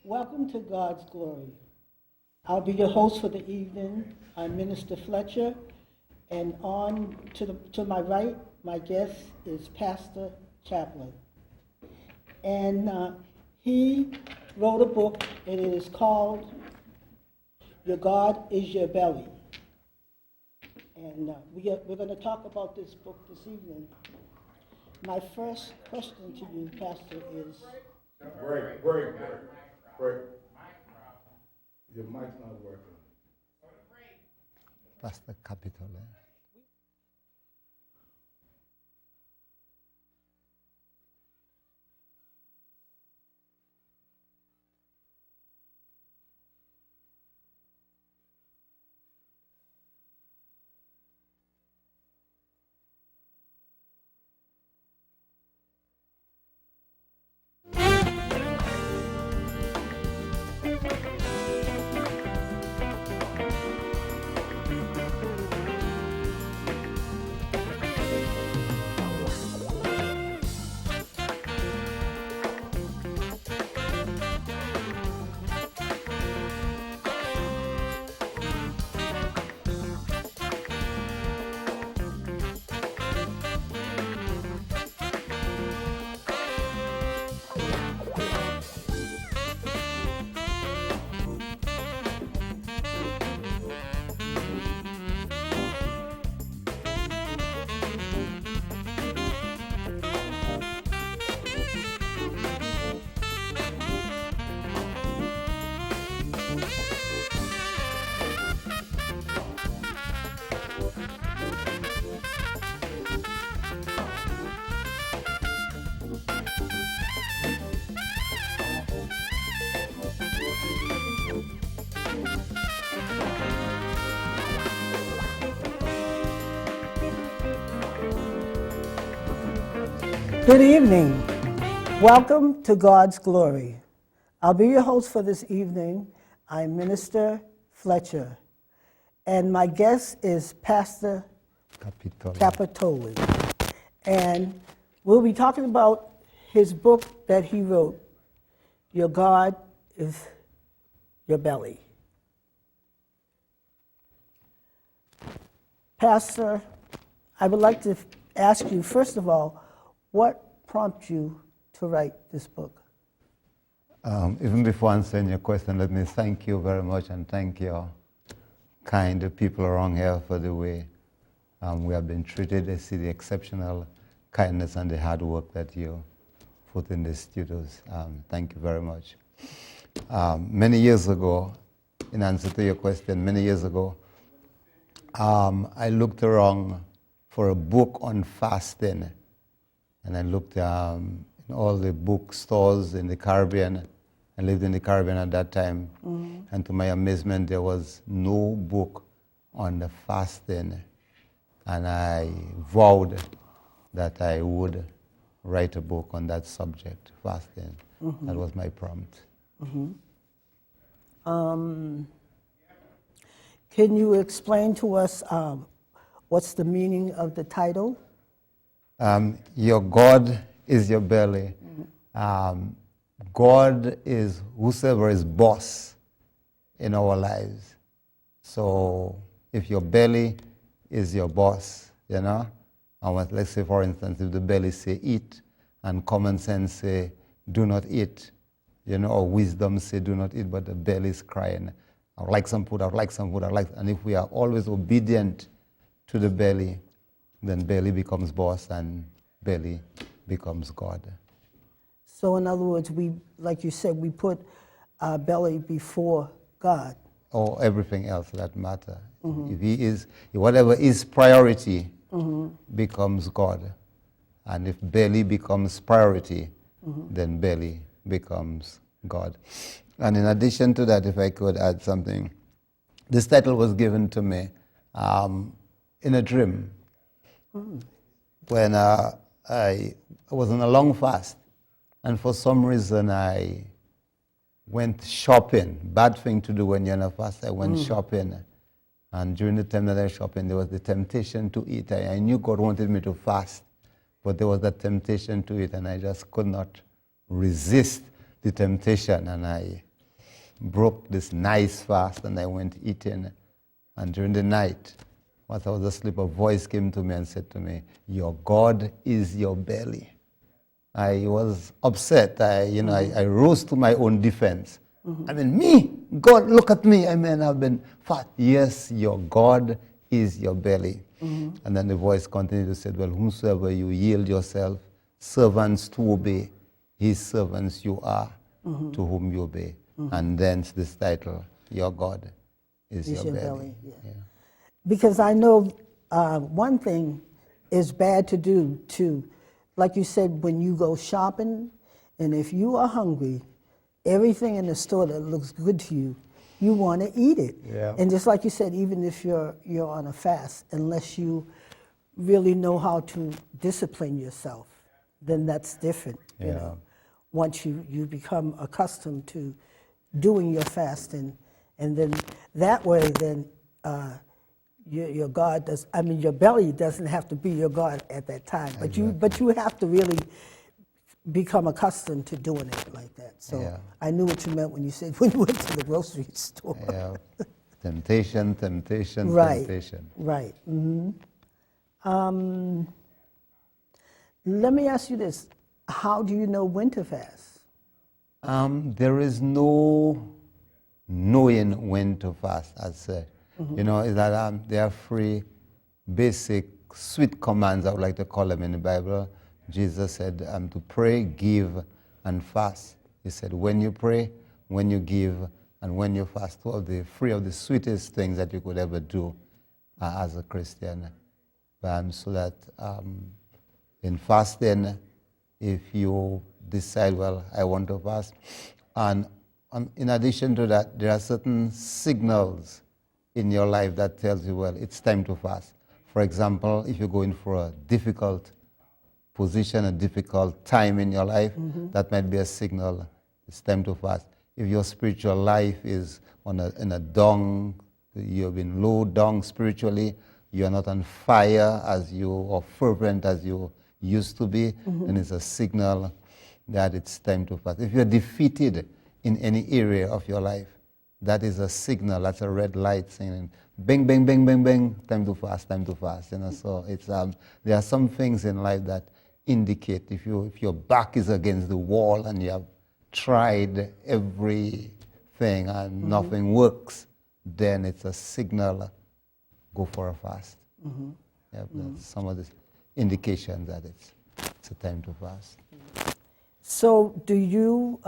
Welcome to God's Glory. I'll be your host for the evening. I'm Minister Fletcher, and on to my right, my guest is Pastor Chaplain. And he wrote a book, and it is called Your God is Your Belly. And we're going to talk about this book this evening. My first question to you, Pastor, is... Break. Your mic's not working. Pastor Capitolins. Good evening. Welcome to God's Glory. I'll be your host for this evening. I'm Minister Fletcher. And my guest is Pastor Capitolins. And we'll be talking about his book that he wrote, Your God is Your Belly. Pastor, I would like to ask you, first of all, what prompted you to write this book? Even before answering your question, let me thank you very much and thank your kind people around here for the way we have been treated. I see the exceptional kindness and the hard work that you put in the studios. Thank you very much. Many years ago, in answer to your question, many years ago, I looked around for a book on fasting. And I looked in all the bookstores in the Caribbean. I lived in the Caribbean at that time. Mm-hmm. And to my amazement, there was no book on the fasting. And I vowed that I would write a book on that subject, fasting. Mm-hmm. That was my prompt. Mm-hmm. Can you explain to us what's the meaning of the title? Your God is your belly. God is whosoever is boss in our lives. So if your belly is your boss, you know, and let's say, for instance, if the belly say eat, and common sense say do not eat, you know, or wisdom say do not eat, but the belly is crying, I would like some food, I would like some food, and if we are always obedient to the belly, then belly becomes boss and belly becomes God. So in other words, we, like you said, we put our belly before God. Or everything else that matter. Mm-hmm. If he is, whatever is priority becomes God. And if belly becomes priority, then belly becomes God. And in addition to that, if I could add something, this title was given to me in a dream. When I was on a long fast, And for some reason, I went shopping. Bad thing to do when you're on a fast. I went shopping. And during the time that I was shopping, there was the temptation to eat. I knew God wanted me to fast, but there was that temptation to eat, and I just could not resist the temptation. And I broke this nice fast, and I went eating. And during the night, once I was asleep, a voice came to me and said to me, "Your God is your belly." I was upset. I rose to my own defense. I mean, me, God, look at me. I mean, I've been fat. Yes, your God is your belly. And then the voice continued to say, well, whomsoever you yield yourself, servants to obey, his servants you are, to whom you obey. And then this title, your God is your belly. Yeah. Because I know one thing is bad to do too. Like you said, when you go shopping, and if you are hungry, everything in the store that looks good to you, you want to eat it. Yeah. And just like you said, even if you're on a fast, unless you really know how to discipline yourself, then that's different. You Yeah. know, once you become accustomed to doing your fasting, and then that way, then your God does. I mean, your belly doesn't have to be your God at that time, but you have to really become accustomed to doing it like that. So Yeah. I knew what you meant when you said when you went to the grocery store. Yeah. Temptation. Right. Temptation. Right. Let me ask you this: how do you know when to fast? There is no knowing when to fast, as such. You know, is that there are three basic sweet commands, I would like to call them, in the Bible. Jesus said to pray, give, and fast. He said when you pray, when you give, and when you fast. Two of the three of the sweetest things that you could ever do as a Christian. So that in fasting, if you decide, well, I want to fast, and in addition to that, there are certain signals in your life that tells you, well, it's time to fast. For example, if you're going for a difficult position, a difficult time in your life, that might be a signal it's time to fast. If your spiritual life is in a dung, you've been low down spiritually, you're not on fire or fervent as you used to be, then it's a signal that it's time to fast. If you're defeated in any area of your life, that is a signal, that's a red light saying, bang, bang, bang, bang, bang, time to fast, time to fast. You know, so it's there are some things in life that indicate if your back is against the wall and you have tried everything and nothing works, then it's a signal, go for a fast. Yeah, that's some of the indications that it's a time to fast. So do you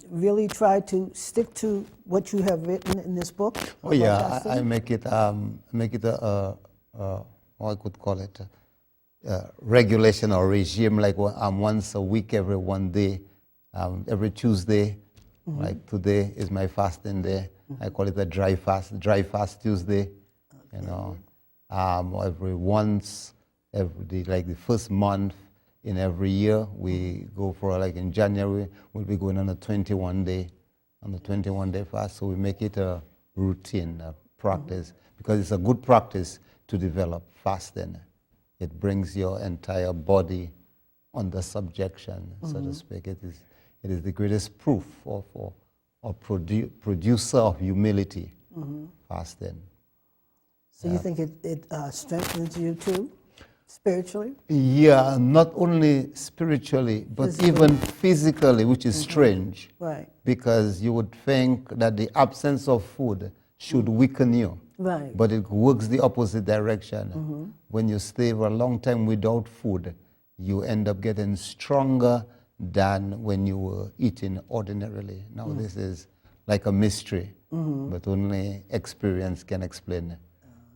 really try to stick to what you have written in this book? Oh yeah, I make it what I could call it regulation or regime, like once a week, every one day, every Tuesday. Like today is my fasting day. I call it a dry fast Tuesday. You know, every day, like the first month in every year, we go for, like in January, we'll be going on a 21-day fast. So we make it a routine, a practice, because it's a good practice to develop fasting. It brings your entire body under subjection, so to speak. It is the greatest proof of producer of humility, fasting. So you think it strengthens you too, spiritually? Yeah, not only spiritually, but even physically, which is strange. Right. Because you would think that the absence of food should weaken you. Right. But it works the opposite direction. When you stay for a long time without food, you end up getting stronger than when you were eating ordinarily. Now this is like a mystery, but only experience can explain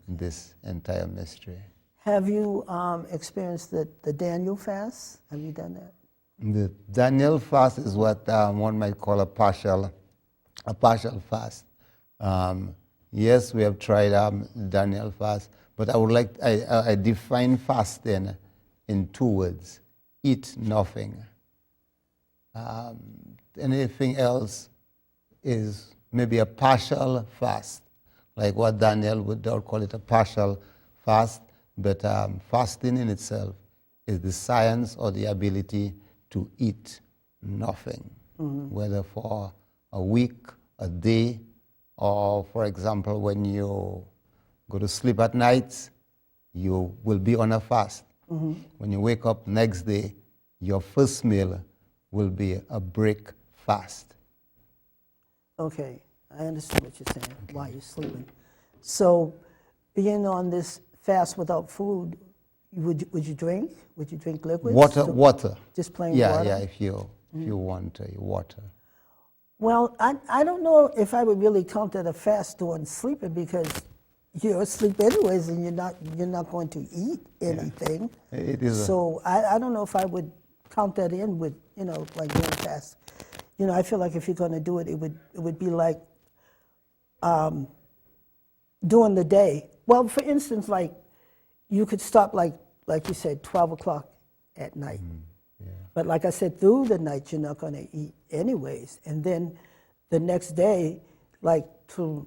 this entire mystery. Have you experienced the Daniel fast? Have you done that? The Daniel fast is what one might call a partial fast. Yes, we have tried Daniel fast, but I define fasting in two words: eat nothing. Um, Anything else is maybe a partial fast, like what Daniel would call it a partial fast. But fasting in itself is the science or the ability to eat nothing, whether for a week, a day, or for example, when you go to sleep at night, you will be on a fast. When you wake up next day, your first meal will be a break fast. Okay, I understand what you're saying, while you're sleeping. So, being on this fast without food, would you drink? Would you drink liquids? Water. Just plain Yeah, water? yeah, if you want water. Well, I don't know if I would really count that a fast during sleeping, because you're asleep anyways and you're not going to eat anything. It is. So I don't know if I would count that in with, like doing a fast. I feel like if you're going to do it, it would be like during the day. Well, for instance, like you could stop like you said, 12 o'clock at night. But like I said, through the night, you're not going to eat anyways. And then the next day, like to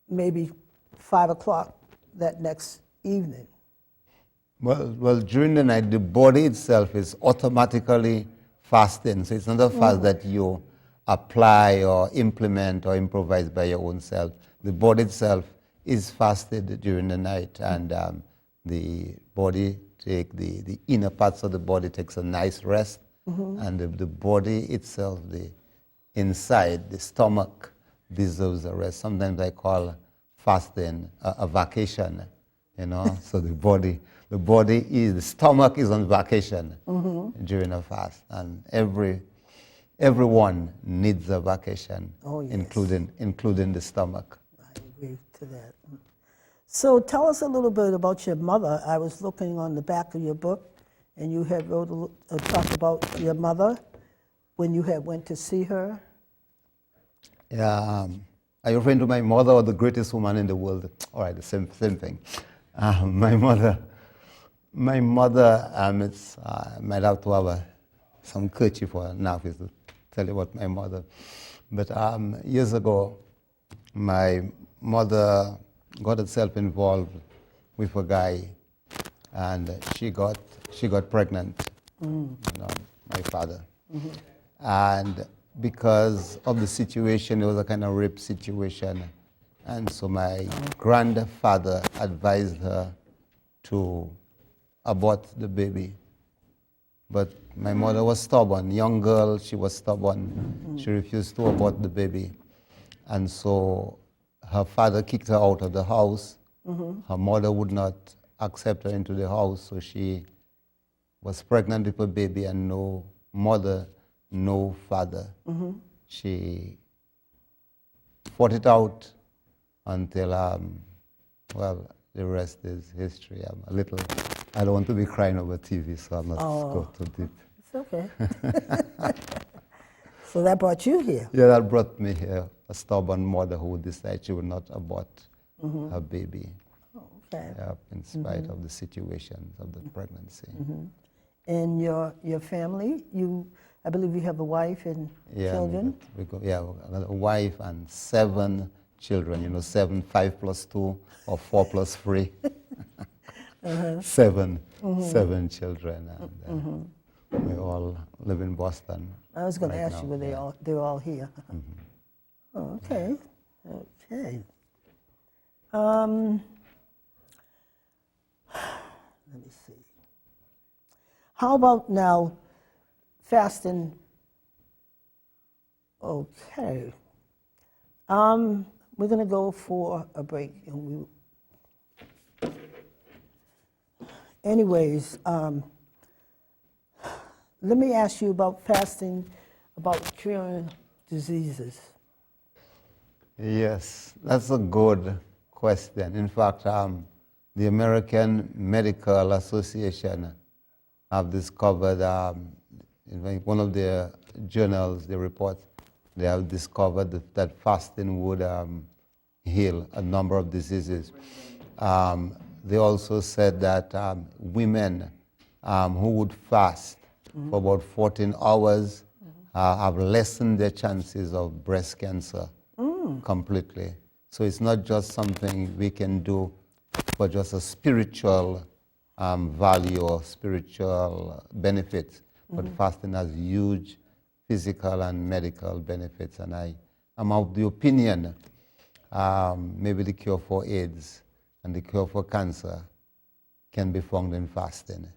maybe 5 o'clock that next evening. Well, during the night, the body itself is automatically fasting. So it's not a fast that you apply or implement or improvise by your own self. The body itself is fasted during the night, and the body the inner parts of the body takes a nice rest, and the body itself, the inside, the stomach, deserves a rest. Sometimes I call fasting a vacation, So the stomach is on vacation during a fast, and everyone needs a vacation, including the stomach. I agree to that. So tell us a little bit about your mother. I was looking on the back of your book, and you had talked about your mother when you had went to see her. Yeah, are you referring to my mother or the greatest woman in the world? All right, the same thing. My mother, it's, I might have to have some kerchief or nappies to tell you about my mother. But years ago, my mother got herself involved with a guy, and she got pregnant, my father. And because of the situation, it was a kind of rape situation. And so my grandfather advised her to abort the baby. But my mother was stubborn, young girl, she was stubborn. She refused to abort the baby. And so her father kicked her out of the house. Her mother would not accept her into the house, so she was pregnant with a baby and no mother, no father. She fought it out until, the rest is history. I don't want to be crying over TV, so I'm not going too deep. It's okay. So that brought you here. Yeah, that brought me here, a stubborn mother who would decide she would not abort her baby. Okay. In spite of the situations of the pregnancy. And your family, I believe you have a wife and children? We got a wife and 7 children, 7, 5 plus 2, or 4 plus 3. 7 children, and we all live in Boston. I was going to ask now. you, they're all here. Oh, okay. Okay. Let me see. How about now fasting? Okay. We're going to go for a break. And anyways, let me ask you about fasting, about curing diseases. Yes, that's a good question. In fact, the American Medical Association have discovered, in one of their journals, they report, they have discovered that fasting would heal a number of diseases. They also said that women who would fast for about 14 hours have lessened their chances of breast cancer completely. So it's not just something we can do for just a spiritual value or spiritual benefits, but fasting has huge physical and medical benefits. And I'm of the opinion maybe the cure for AIDS and the cure for cancer can be found in fasting.